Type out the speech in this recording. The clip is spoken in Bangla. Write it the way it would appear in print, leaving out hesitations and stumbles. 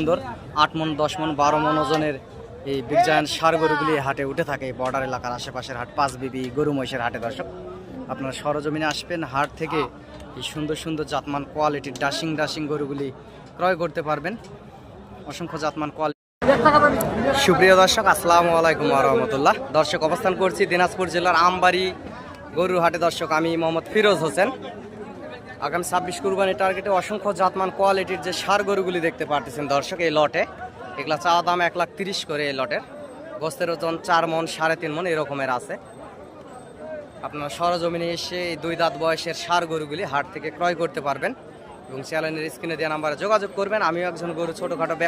সুন্দর 8 মন 10 মন 12 মন ওজনের এই বিগ জায়ান্ট ষাঁড় গরুগুলি হাটে উঠে থাকে বর্ডার এলাকার আশেপাশের হাট 5 বিবি গরু মহিষের হাটে। দর্শক আপনারা সরজমিনে আসবেন, হাট থেকে এই সুন্দর সুন্দর জাতমান কোয়ালিটির ডাশিং গরুগুলি ক্রয় করতে পারবেন। অসংখ্য জাতমান কোয়ালিটি। সুপ্রিয় দর্শক আসসালামু আলাইকুম ওয়া রাহমাতুল্লাহ। দর্শক অবস্থান করছি দিনাজপুর জেলার আমবাড়ি গরুর হাটে। দর্শক আমি মোহাম্মদ ফিরোজ হোসেন। আগামী 26 কুরবানি টার্গেটে অসংখ্য জাতমান কোয়ালিটির যে ষাঁড় গরুগুলি দেখতে পারতেছেন দর্শক এই লটে, এগুলা চাওয়া দাম 1,30,000 করে। এই লটের গোস্তের ওজন 4 মন 3.5 মন এরকমের আছে। আপনারা সরজমিনে এসে এই 2 দাঁত বয়সের ষাঁড় গরুগুলি হাট থেকে ক্রয় করতে পারবেন এবং চ্যানেলের স্ক্রিনে দেওয়া নাম্বারে যোগাযোগ করবেন। আমিও একজন গরু ছোটোখাটো